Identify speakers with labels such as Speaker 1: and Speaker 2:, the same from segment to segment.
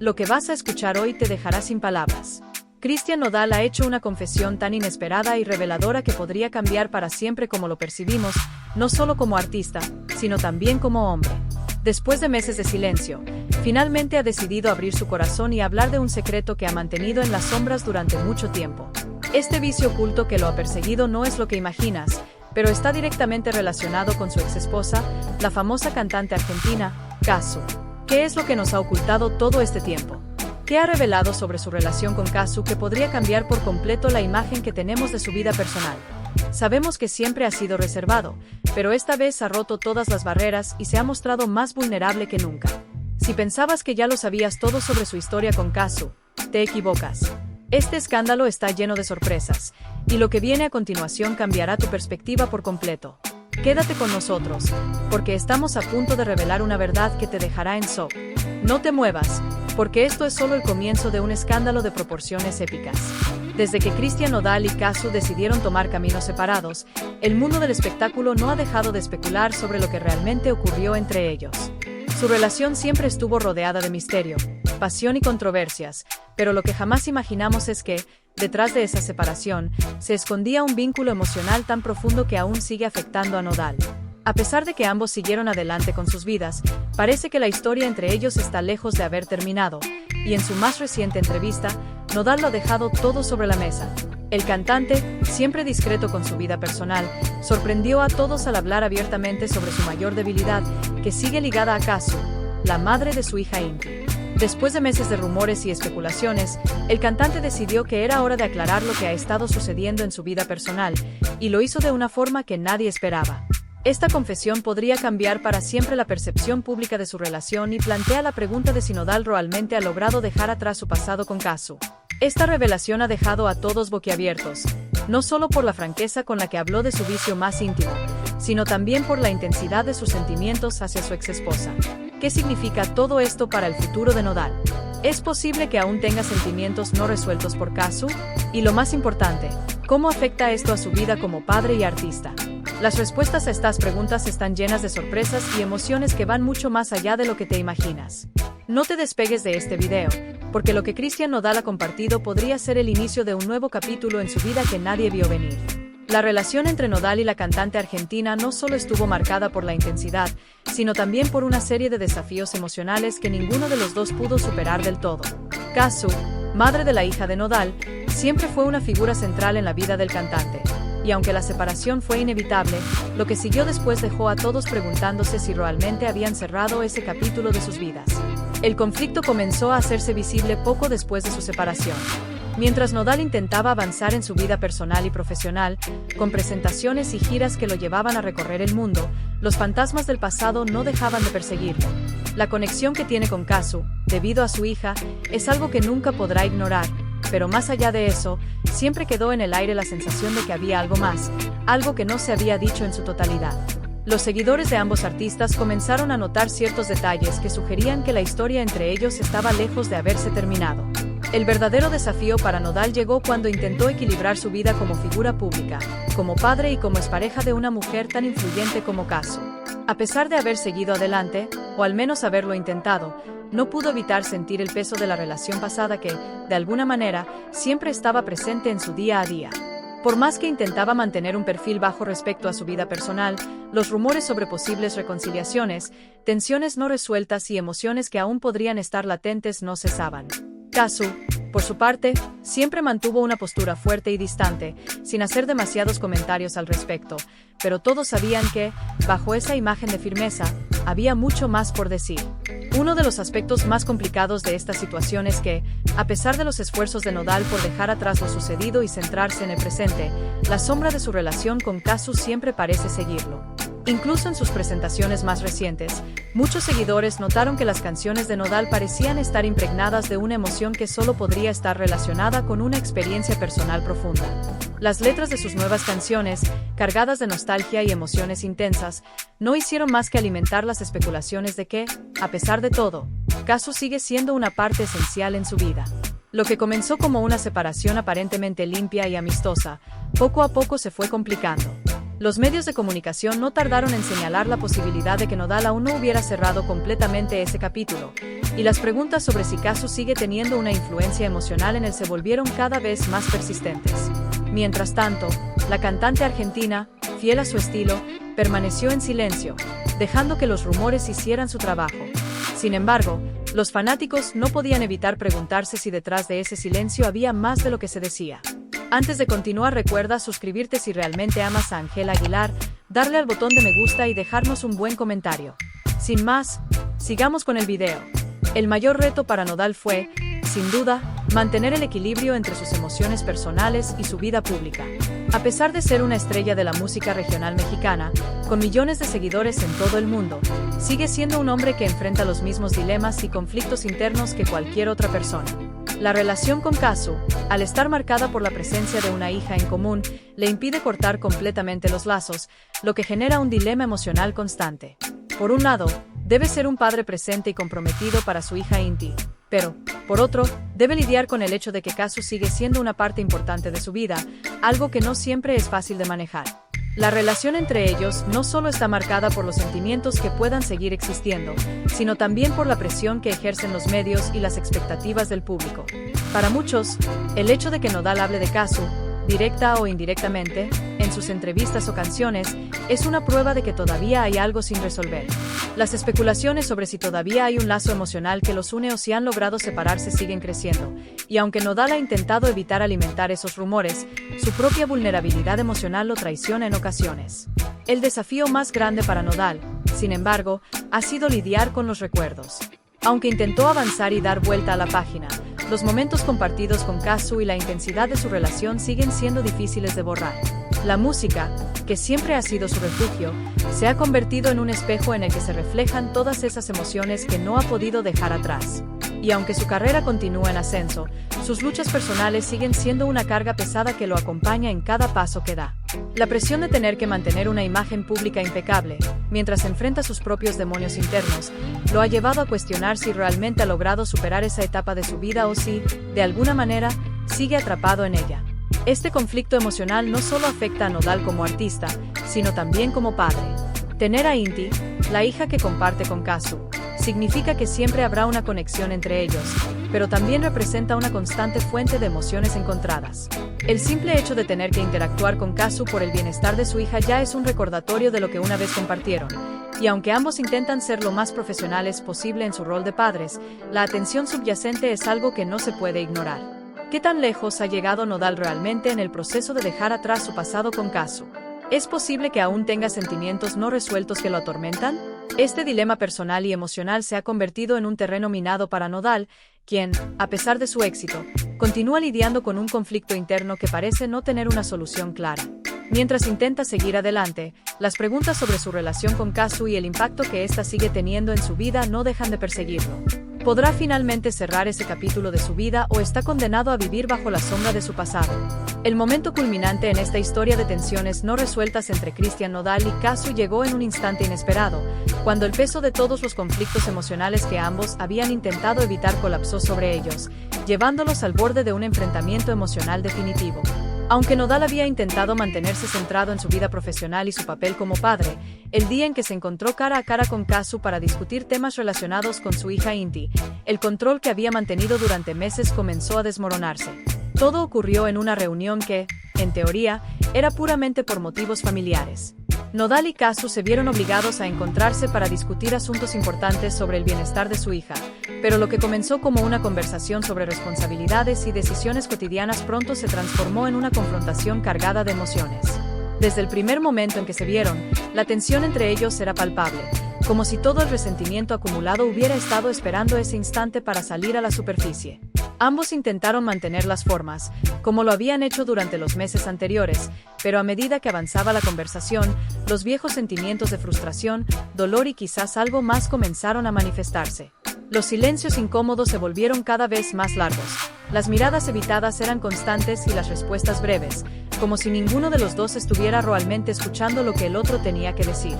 Speaker 1: Lo que vas a escuchar hoy te dejará sin palabras. Cristian Nodal ha hecho una confesión tan inesperada y reveladora que podría cambiar para siempre como lo percibimos, no solo como artista, sino también como hombre. Después de meses de silencio, finalmente ha decidido abrir su corazón y hablar de un secreto que ha mantenido en las sombras durante mucho tiempo. Este vicio oculto que lo ha perseguido no es lo que imaginas, pero está directamente relacionado con su exesposa, la famosa cantante argentina, Cazzu. ¿Qué es lo que nos ha ocultado todo este tiempo? ¿Qué ha revelado sobre su relación con Cazzu que podría cambiar por completo la imagen que tenemos de su vida personal? Sabemos que siempre ha sido reservado, pero esta vez ha roto todas las barreras y se ha mostrado más vulnerable que nunca. Si pensabas que ya lo sabías todo sobre su historia con Cazzu, te equivocas. Este escándalo está lleno de sorpresas, y lo que viene a continuación cambiará tu perspectiva por completo. Quédate con nosotros, porque estamos a punto de revelar una verdad que te dejará en shock. No te muevas, porque esto es solo el comienzo de un escándalo de proporciones épicas. Desde que Cristian Nodal y Cazzu decidieron tomar caminos separados, el mundo del espectáculo no ha dejado de especular sobre lo que realmente ocurrió entre ellos. Su relación siempre estuvo rodeada de misterio, pasión y controversias, pero lo que jamás imaginamos es que, detrás de esa separación, se escondía un vínculo emocional tan profundo que aún sigue afectando a Nodal. A pesar de que ambos siguieron adelante con sus vidas, parece que la historia entre ellos está lejos de haber terminado, y en su más reciente entrevista, Nodal lo ha dejado todo sobre la mesa. El cantante, siempre discreto con su vida personal, sorprendió a todos al hablar abiertamente sobre su mayor debilidad, que sigue ligada a Cazzu, la madre de su hija Inti. Después de meses de rumores y especulaciones, el cantante decidió que era hora de aclarar lo que ha estado sucediendo en su vida personal, y lo hizo de una forma que nadie esperaba. Esta confesión podría cambiar para siempre la percepción pública de su relación y plantea la pregunta de si Nodal realmente ha logrado dejar atrás su pasado con Cazzu. Esta revelación ha dejado a todos boquiabiertos, no solo por la franqueza con la que habló de su vicio más íntimo, sino también por la intensidad de sus sentimientos hacia su exesposa. ¿Qué significa todo esto para el futuro de Nodal? ¿Es posible que aún tenga sentimientos no resueltos por Cazzu? Y lo más importante, ¿cómo afecta esto a su vida como padre y artista? Las respuestas a estas preguntas están llenas de sorpresas y emociones que van mucho más allá de lo que te imaginas. No te despegues de este video, porque lo que Cristian Nodal ha compartido podría ser el inicio de un nuevo capítulo en su vida que nadie vio venir. La relación entre Nodal y la cantante argentina no solo estuvo marcada por la intensidad, sino también por una serie de desafíos emocionales que ninguno de los dos pudo superar del todo. Cazzu, madre de la hija de Nodal, siempre fue una figura central en la vida del cantante. Y aunque la separación fue inevitable, lo que siguió después dejó a todos preguntándose si realmente habían cerrado ese capítulo de sus vidas. El conflicto comenzó a hacerse visible poco después de su separación. Mientras Nodal intentaba avanzar en su vida personal y profesional, con presentaciones y giras que lo llevaban a recorrer el mundo, los fantasmas del pasado no dejaban de perseguirlo. La conexión que tiene con Cazzu, debido a su hija, es algo que nunca podrá ignorar, pero más allá de eso, siempre quedó en el aire la sensación de que había algo más, algo que no se había dicho en su totalidad. Los seguidores de ambos artistas comenzaron a notar ciertos detalles que sugerían que la historia entre ellos estaba lejos de haberse terminado. El verdadero desafío para Nodal llegó cuando intentó equilibrar su vida como figura pública, como padre y como expareja de una mujer tan influyente como Cazzu. A pesar de haber seguido adelante, o al menos haberlo intentado, no pudo evitar sentir el peso de la relación pasada que, de alguna manera, siempre estaba presente en su día a día. Por más que intentaba mantener un perfil bajo respecto a su vida personal, los rumores sobre posibles reconciliaciones, tensiones no resueltas y emociones que aún podrían estar latentes no cesaban. Cazzu, por su parte, siempre mantuvo una postura fuerte y distante, sin hacer demasiados comentarios al respecto, pero todos sabían que, bajo esa imagen de firmeza, había mucho más por decir. Uno de los aspectos más complicados de esta situación es que, a pesar de los esfuerzos de Nodal por dejar atrás lo sucedido y centrarse en el presente, la sombra de su relación con Cazzu siempre parece seguirlo. Incluso en sus presentaciones más recientes, muchos seguidores notaron que las canciones de Nodal parecían estar impregnadas de una emoción que solo podría estar relacionada con una experiencia personal profunda. Las letras de sus nuevas canciones, cargadas de nostalgia y emociones intensas, no hicieron más que alimentar las especulaciones de que, a pesar de todo, Cazzu sigue siendo una parte esencial en su vida. Lo que comenzó como una separación aparentemente limpia y amistosa, poco a poco se fue complicando. Los medios de comunicación no tardaron en señalar la posibilidad de que Nodal aún no hubiera cerrado completamente ese capítulo, y las preguntas sobre si Kazu sigue teniendo una influencia emocional en él se volvieron cada vez más persistentes. Mientras tanto, la cantante argentina, fiel a su estilo, permaneció en silencio, dejando que los rumores hicieran su trabajo. Sin embargo, los fanáticos no podían evitar preguntarse si detrás de ese silencio había más de lo que se decía. Antes de continuar, recuerda suscribirte si realmente amas a Ángela Aguilar, darle al botón de me gusta y dejarnos un buen comentario. Sin más, sigamos con el video. El mayor reto para Nodal fue, sin duda, mantener el equilibrio entre sus emociones personales y su vida pública. A pesar de ser una estrella de la música regional mexicana, con millones de seguidores en todo el mundo, sigue siendo un hombre que enfrenta los mismos dilemas y conflictos internos que cualquier otra persona. La relación con Kazu, al estar marcada por la presencia de una hija en común, le impide cortar completamente los lazos, lo que genera un dilema emocional constante. Por un lado, debe ser un padre presente y comprometido para su hija Inti, pero, por otro, debe lidiar con el hecho de que Kazu sigue siendo una parte importante de su vida, algo que no siempre es fácil de manejar. La relación entre ellos no solo está marcada por los sentimientos que puedan seguir existiendo, sino también por la presión que ejercen los medios y las expectativas del público. Para muchos, el hecho de que Nodal hable de Kazu, directa o indirectamente, en sus entrevistas o canciones, es una prueba de que todavía hay algo sin resolver. Las especulaciones sobre si todavía hay un lazo emocional que los une o si han logrado separarse siguen creciendo, y aunque Nodal ha intentado evitar alimentar esos rumores, su propia vulnerabilidad emocional lo traiciona en ocasiones. El desafío más grande para Nodal, sin embargo, ha sido lidiar con los recuerdos. Aunque intentó avanzar y dar vuelta a la página, los momentos compartidos con Kazu y la intensidad de su relación siguen siendo difíciles de borrar. La música, que siempre ha sido su refugio, se ha convertido en un espejo en el que se reflejan todas esas emociones que no ha podido dejar atrás. Y aunque su carrera continúa en ascenso, sus luchas personales siguen siendo una carga pesada que lo acompaña en cada paso que da. La presión de tener que mantener una imagen pública impecable, mientras enfrenta sus propios demonios internos, lo ha llevado a cuestionar si realmente ha logrado superar esa etapa de su vida o si, de alguna manera, sigue atrapado en ella. Este conflicto emocional no solo afecta a Nodal como artista, sino también como padre. Tener a Inti, la hija que comparte con Kazu, significa que siempre habrá una conexión entre ellos, pero también representa una constante fuente de emociones encontradas. El simple hecho de tener que interactuar con Kazu por el bienestar de su hija ya es un recordatorio de lo que una vez compartieron, y aunque ambos intentan ser lo más profesionales posible en su rol de padres, la atención subyacente es algo que no se puede ignorar. ¿Qué tan lejos ha llegado Nodal realmente en el proceso de dejar atrás su pasado con Kazu? ¿Es posible que aún tenga sentimientos no resueltos que lo atormentan? Este dilema personal y emocional se ha convertido en un terreno minado para Nodal, quien, a pesar de su éxito, continúa lidiando con un conflicto interno que parece no tener una solución clara. Mientras intenta seguir adelante, las preguntas sobre su relación con Kazu y el impacto que ésta sigue teniendo en su vida no dejan de perseguirlo. ¿Podrá finalmente cerrar ese capítulo de su vida o está condenado a vivir bajo la sombra de su pasado? El momento culminante en esta historia de tensiones no resueltas entre Cristian Nodal y Kazu llegó en un instante inesperado, cuando el peso de todos los conflictos emocionales que ambos habían intentado evitar colapsó sobre ellos, llevándolos al borde de un enfrentamiento emocional definitivo. Aunque Nodal había intentado mantenerse centrado en su vida profesional y su papel como padre, el día en que se encontró cara a cara con Kazu para discutir temas relacionados con su hija Inti, el control que había mantenido durante meses comenzó a desmoronarse. Todo ocurrió en una reunión que, en teoría, era puramente por motivos familiares. Nodal y Kazu se vieron obligados a encontrarse para discutir asuntos importantes sobre el bienestar de su hija, pero lo que comenzó como una conversación sobre responsabilidades y decisiones cotidianas pronto se transformó en una confrontación cargada de emociones. Desde el primer momento en que se vieron, la tensión entre ellos era palpable, como si todo el resentimiento acumulado hubiera estado esperando ese instante para salir a la superficie. Ambos intentaron mantener las formas, como lo habían hecho durante los meses anteriores, pero a medida que avanzaba la conversación, los viejos sentimientos de frustración, dolor y quizás algo más comenzaron a manifestarse. Los silencios incómodos se volvieron cada vez más largos. Las miradas evitadas eran constantes y las respuestas breves, como si ninguno de los dos estuviera realmente escuchando lo que el otro tenía que decir.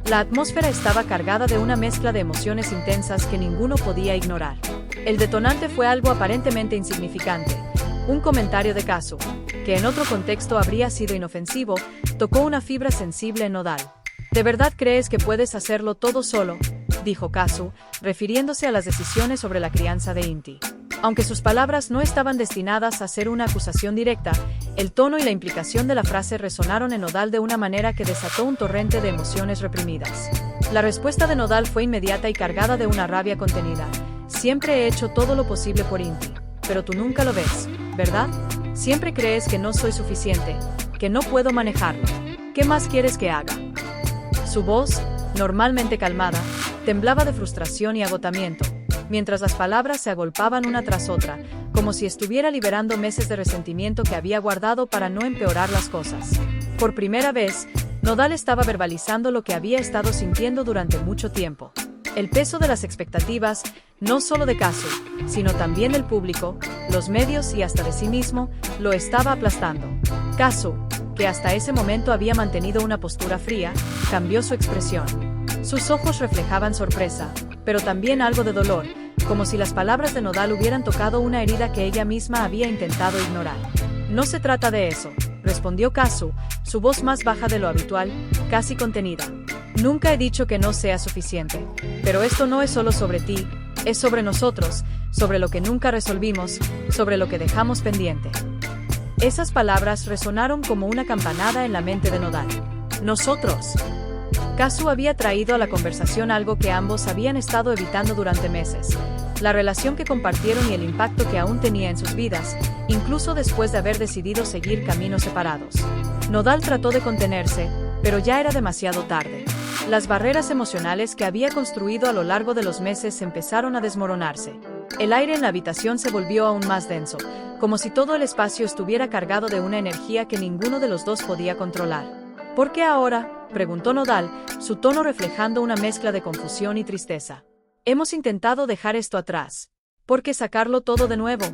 Speaker 1: La atmósfera estaba cargada de una mezcla de emociones intensas que ninguno podía ignorar. El detonante fue algo aparentemente insignificante, un comentario de Kazu, que en otro contexto habría sido inofensivo, tocó una fibra sensible en Nodal. ¿De verdad crees que puedes hacerlo todo solo?, dijo Kazu, refiriéndose a las decisiones sobre la crianza de Inti. Aunque sus palabras no estaban destinadas a ser una acusación directa, el tono y la implicación de la frase resonaron en Nodal de una manera que desató un torrente de emociones reprimidas. La respuesta de Nodal fue inmediata y cargada de una rabia contenida. Siempre he hecho todo lo posible por Inti, pero tú nunca lo ves, ¿verdad? Siempre crees que no soy suficiente, que no puedo manejarlo. ¿Qué más quieres que haga? Su voz, normalmente calmada, temblaba de frustración y agotamiento, mientras las palabras se agolpaban una tras otra, como si estuviera liberando meses de resentimiento que había guardado para no empeorar las cosas. Por primera vez, Nodal estaba verbalizando lo que había estado sintiendo durante mucho tiempo. El peso de las expectativas, no solo de Kazu, sino también del público, los medios y hasta de sí mismo, lo estaba aplastando. Kazu, que hasta ese momento había mantenido una postura fría, cambió su expresión. Sus ojos reflejaban sorpresa, pero también algo de dolor, como si las palabras de Nodal hubieran tocado una herida que ella misma había intentado ignorar. No se trata de eso, respondió Kazu, su voz más baja de lo habitual, casi contenida. Nunca he dicho que no sea suficiente, pero esto no es solo sobre ti, es sobre nosotros, sobre lo que nunca resolvimos, sobre lo que dejamos pendiente. Esas palabras resonaron como una campanada en la mente de Nodal. Nosotros. Kazu había traído a la conversación algo que ambos habían estado evitando durante meses: la relación que compartieron y el impacto que aún tenía en sus vidas, incluso después de haber decidido seguir caminos separados. Nodal trató de contenerse, pero ya era demasiado tarde. Las barreras emocionales que había construido a lo largo de los meses empezaron a desmoronarse. El aire en la habitación se volvió aún más denso, como si todo el espacio estuviera cargado de una energía que ninguno de los dos podía controlar. ¿Por qué ahora?, preguntó Nodal, su tono reflejando una mezcla de confusión y tristeza. Hemos intentado dejar esto atrás. ¿Por qué sacarlo todo de nuevo?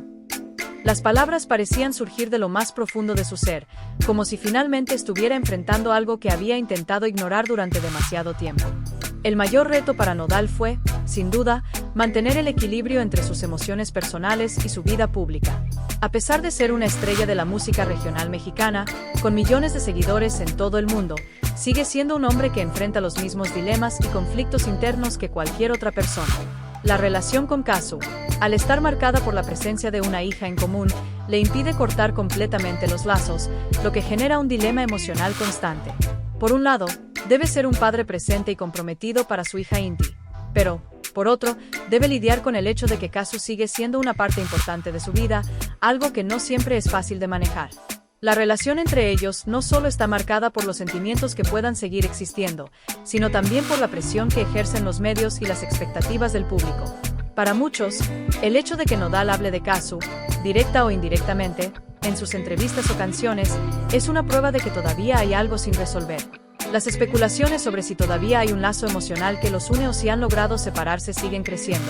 Speaker 1: Las palabras parecían surgir de lo más profundo de su ser, como si finalmente estuviera enfrentando algo que había intentado ignorar durante demasiado tiempo. El mayor reto para Nodal fue, sin duda, mantener el equilibrio entre sus emociones personales y su vida pública. A pesar de ser una estrella de la música regional mexicana, con millones de seguidores en todo el mundo, sigue siendo un hombre que enfrenta los mismos dilemas y conflictos internos que cualquier otra persona. La relación con Kazu, al estar marcada por la presencia de una hija en común, le impide cortar completamente los lazos, lo que genera un dilema emocional constante. Por un lado, debe ser un padre presente y comprometido para su hija Inti, pero, por otro, debe lidiar con el hecho de que Kazu sigue siendo una parte importante de su vida, algo que no siempre es fácil de manejar. La relación entre ellos no solo está marcada por los sentimientos que puedan seguir existiendo, sino también por la presión que ejercen los medios y las expectativas del público. Para muchos, el hecho de que Nodal hable de Kazu, directa o indirectamente, en sus entrevistas o canciones, es una prueba de que todavía hay algo sin resolver. Las especulaciones sobre si todavía hay un lazo emocional que los une o si han logrado separarse siguen creciendo.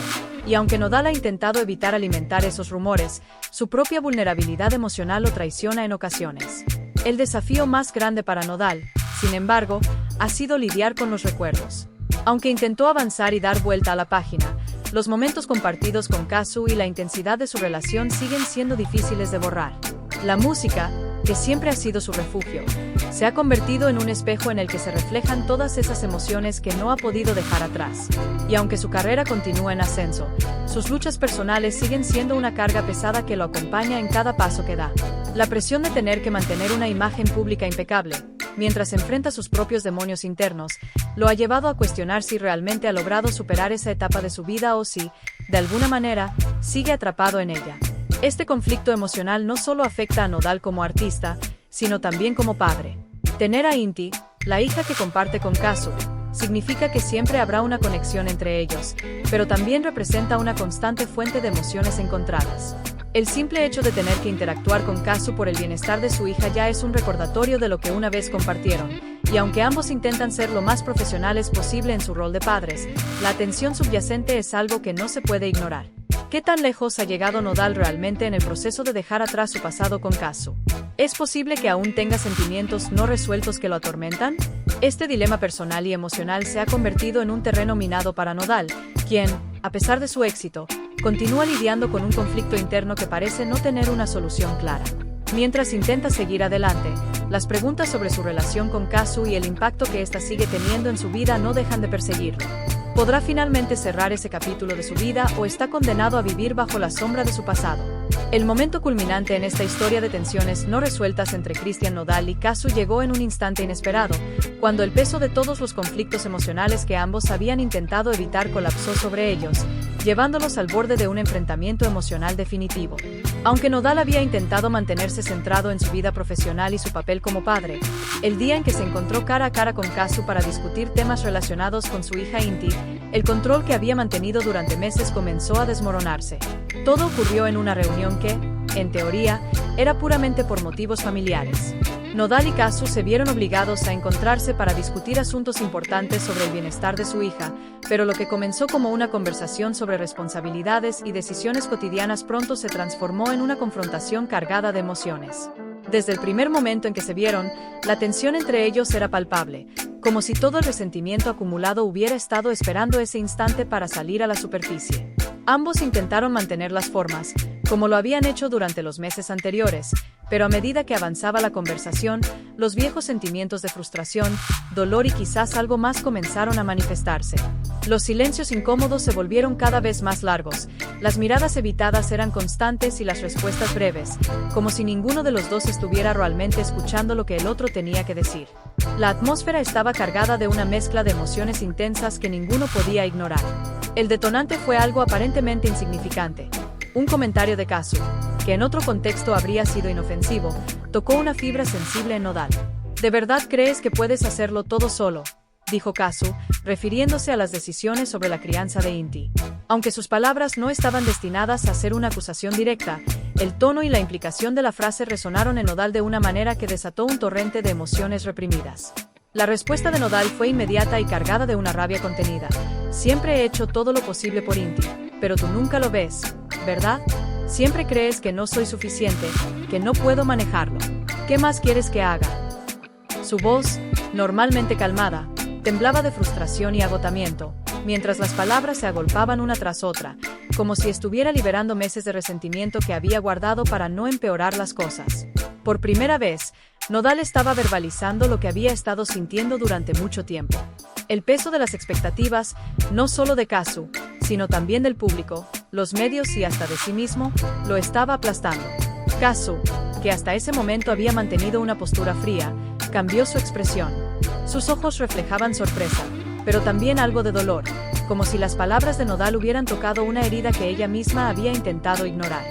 Speaker 1: Y aunque Nodal ha intentado evitar alimentar esos rumores, su propia vulnerabilidad emocional lo traiciona en ocasiones. El desafío más grande para Nodal, sin embargo, ha sido lidiar con los recuerdos. Aunque intentó avanzar y dar vuelta a la página, los momentos compartidos con Kazu y la intensidad de su relación siguen siendo difíciles de borrar. La música, que siempre ha sido su refugio, se ha convertido en un espejo en el que se reflejan todas esas emociones que no ha podido dejar atrás. Y aunque su carrera continúa en ascenso, sus luchas personales siguen siendo una carga pesada que lo acompaña en cada paso que da. La presión de tener que mantener una imagen pública impecable, mientras enfrenta sus propios demonios internos, lo ha llevado a cuestionar si realmente ha logrado superar esa etapa de su vida o si, de alguna manera, sigue atrapado en ella. Este conflicto emocional no solo afecta a Nodal como artista, sino también como padre. Tener a Inti, la hija que comparte con Kazu, significa que siempre habrá una conexión entre ellos, pero también representa una constante fuente de emociones encontradas. El simple hecho de tener que interactuar con Kazu por el bienestar de su hija ya es un recordatorio de lo que una vez compartieron, y aunque ambos intentan ser lo más profesionales posible en su rol de padres, la tensión subyacente es algo que no se puede ignorar. ¿Qué tan lejos ha llegado Nodal realmente en el proceso de dejar atrás su pasado con Kazu? ¿Es posible que aún tenga sentimientos no resueltos que lo atormentan? Este dilema personal y emocional se ha convertido en un terreno minado para Nodal, quien, a pesar de su éxito, continúa lidiando con un conflicto interno que parece no tener una solución clara. Mientras intenta seguir adelante, las preguntas sobre su relación con Kazu y el impacto que ésta sigue teniendo en su vida no dejan de perseguirlo. ¿Podrá finalmente cerrar ese capítulo de su vida o está condenado a vivir bajo la sombra de su pasado? El momento culminante en esta historia de tensiones no resueltas entre Cristian Nodal y Kazu llegó en un instante inesperado, cuando el peso de todos los conflictos emocionales que ambos habían intentado evitar colapsó sobre ellos, llevándolos al borde de un enfrentamiento emocional definitivo. Aunque Nodal había intentado mantenerse centrado en su vida profesional y su papel como padre, el día en que se encontró cara a cara con Kazu para discutir temas relacionados con su hija Inti, el control que había mantenido durante meses comenzó a desmoronarse. Todo ocurrió en una reunión que, en teoría, era puramente por motivos familiares. Nodal y Kazu se vieron obligados a encontrarse para discutir asuntos importantes sobre el bienestar de su hija, pero lo que comenzó como una conversación sobre responsabilidades y decisiones cotidianas pronto se transformó en una confrontación cargada de emociones. Desde el primer momento en que se vieron, la tensión entre ellos era palpable, como si todo el resentimiento acumulado hubiera estado esperando ese instante para salir a la superficie. Ambos intentaron mantener las formas, como lo habían hecho durante los meses anteriores, pero a medida que avanzaba la conversación, los viejos sentimientos de frustración, dolor y quizás algo más comenzaron a manifestarse. Los silencios incómodos se volvieron cada vez más largos, las miradas evitadas eran constantes y las respuestas breves, como si ninguno de los dos estuviera realmente escuchando lo que el otro tenía que decir. La atmósfera estaba cargada de una mezcla de emociones intensas que ninguno podía ignorar. El detonante fue algo aparentemente insignificante. Un comentario de Kazu, que en otro contexto habría sido inofensivo, tocó una fibra sensible en Nodal. ¿De verdad crees que puedes hacerlo todo solo?, dijo Kazu, refiriéndose a las decisiones sobre la crianza de Inti. Aunque sus palabras no estaban destinadas a ser una acusación directa, el tono y la implicación de la frase resonaron en Nodal de una manera que desató un torrente de emociones reprimidas. La respuesta de Nodal fue inmediata y cargada de una rabia contenida. Siempre he hecho todo lo posible por Inti, pero tú nunca lo ves, ¿verdad? Siempre crees que no soy suficiente, que no puedo manejarlo. ¿Qué más quieres que haga? Su voz, normalmente calmada, temblaba de frustración y agotamiento, mientras las palabras se agolpaban una tras otra, como si estuviera liberando meses de resentimiento que había guardado para no empeorar las cosas. Por primera vez, Nodal estaba verbalizando lo que había estado sintiendo durante mucho tiempo. El peso de las expectativas, no solo de Kazu, sino también del público, los medios y hasta de sí mismo, lo estaba aplastando. Kazu, que hasta ese momento había mantenido una postura fría, cambió su expresión. Sus ojos reflejaban sorpresa, pero también algo de dolor, como si las palabras de Nodal hubieran tocado una herida que ella misma había intentado ignorar.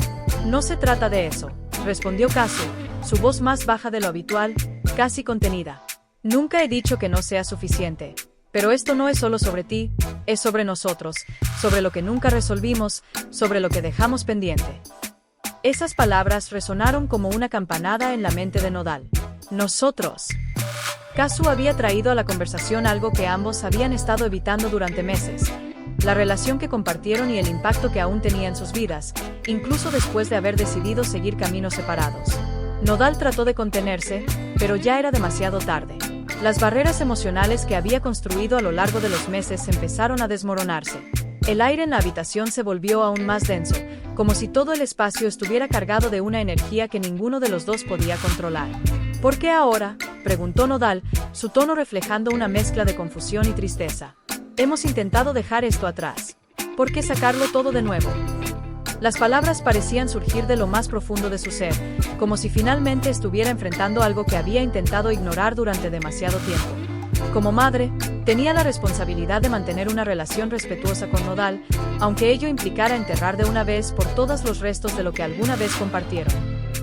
Speaker 1: No se trata de eso, respondió Kazu, su voz más baja de lo habitual, casi contenida. Nunca he dicho que no sea suficiente. Pero esto no es solo sobre ti, es sobre nosotros, sobre lo que nunca resolvimos, sobre lo que dejamos pendiente. Esas palabras resonaron como una campanada en la mente de Nodal. Nosotros. Kazu había traído a la conversación algo que ambos habían estado evitando durante meses: la relación que compartieron y el impacto que aún tenía en sus vidas, incluso después de haber decidido seguir caminos separados. Nodal trató de contenerse, pero ya era demasiado tarde. Las barreras emocionales que había construido a lo largo de los meses empezaron a desmoronarse. El aire en la habitación se volvió aún más denso, como si todo el espacio estuviera cargado de una energía que ninguno de los dos podía controlar. ¿Por qué ahora?, preguntó Nodal, su tono reflejando una mezcla de confusión y tristeza. Hemos intentado dejar esto atrás. ¿Por qué sacarlo todo de nuevo? Las palabras parecían surgir de lo más profundo de su ser, como si finalmente estuviera enfrentando algo que había intentado ignorar durante demasiado tiempo. Como madre, tenía la responsabilidad de mantener una relación respetuosa con Nodal, aunque ello implicara enterrar de una vez por todas los restos de lo que alguna vez compartieron.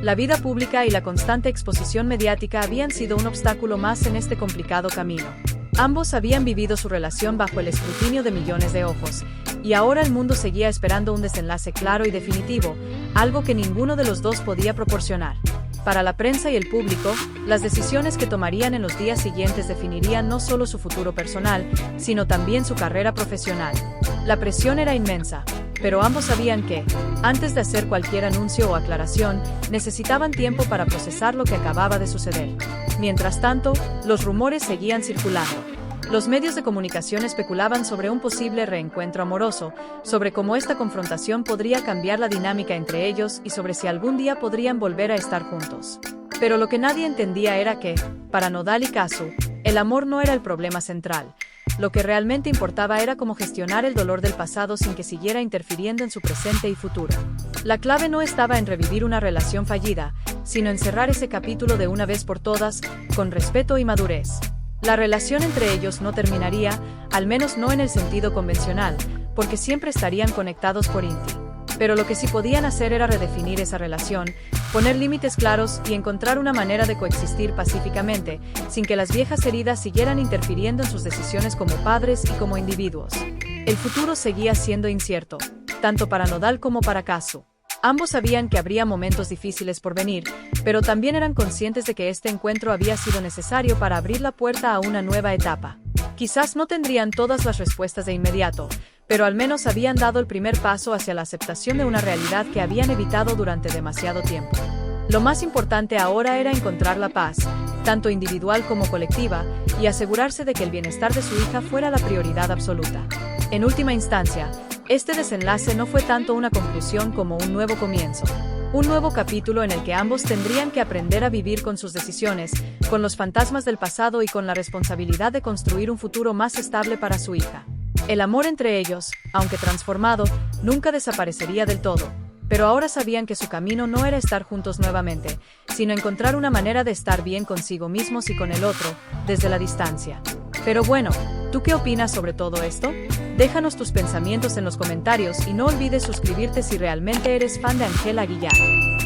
Speaker 1: La vida pública y la constante exposición mediática habían sido un obstáculo más en este complicado camino. Ambos habían vivido su relación bajo el escrutinio de millones de ojos, y ahora el mundo seguía esperando un desenlace claro y definitivo, algo que ninguno de los dos podía proporcionar. Para la prensa y el público, las decisiones que tomarían en los días siguientes definirían no solo su futuro personal, sino también su carrera profesional. La presión era inmensa, pero ambos sabían que, antes de hacer cualquier anuncio o aclaración, necesitaban tiempo para procesar lo que acababa de suceder. Mientras tanto, los rumores seguían circulando. Los medios de comunicación especulaban sobre un posible reencuentro amoroso, sobre cómo esta confrontación podría cambiar la dinámica entre ellos y sobre si algún día podrían volver a estar juntos. Pero lo que nadie entendía era que, para Nodal y Kazu, el amor no era el problema central. Lo que realmente importaba era cómo gestionar el dolor del pasado sin que siguiera interfiriendo en su presente y futuro. La clave no estaba en revivir una relación fallida, sino en cerrar ese capítulo de una vez por todas, con respeto y madurez. La relación entre ellos no terminaría, al menos no en el sentido convencional, porque siempre estarían conectados por Inti. Pero lo que sí podían hacer era redefinir esa relación, poner límites claros y encontrar una manera de coexistir pacíficamente, sin que las viejas heridas siguieran interfiriendo en sus decisiones como padres y como individuos. El futuro seguía siendo incierto, tanto para Nodal como para Kazu. Ambos sabían que habría momentos difíciles por venir, pero también eran conscientes de que este encuentro había sido necesario para abrir la puerta a una nueva etapa. Quizás no tendrían todas las respuestas de inmediato, pero al menos habían dado el primer paso hacia la aceptación de una realidad que habían evitado durante demasiado tiempo. Lo más importante ahora era encontrar la paz, tanto individual como colectiva, y asegurarse de que el bienestar de su hija fuera la prioridad absoluta. En última instancia, este desenlace no fue tanto una conclusión como un nuevo comienzo. Un nuevo capítulo en el que ambos tendrían que aprender a vivir con sus decisiones, con los fantasmas del pasado y con la responsabilidad de construir un futuro más estable para su hija. El amor entre ellos, aunque transformado, nunca desaparecería del todo, pero ahora sabían que su camino no era estar juntos nuevamente, sino encontrar una manera de estar bien consigo mismos y con el otro, desde la distancia. Pero bueno, ¿tú qué opinas sobre todo esto? Déjanos tus pensamientos en los comentarios y no olvides suscribirte si realmente eres fan de Ángela Aguilar.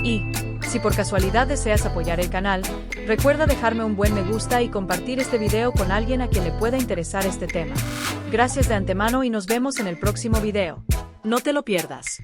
Speaker 1: Y, si por casualidad deseas apoyar el canal, recuerda dejarme un buen me gusta y compartir este video con alguien a quien le pueda interesar este tema. Gracias de antemano y nos vemos en el próximo video. No te lo pierdas.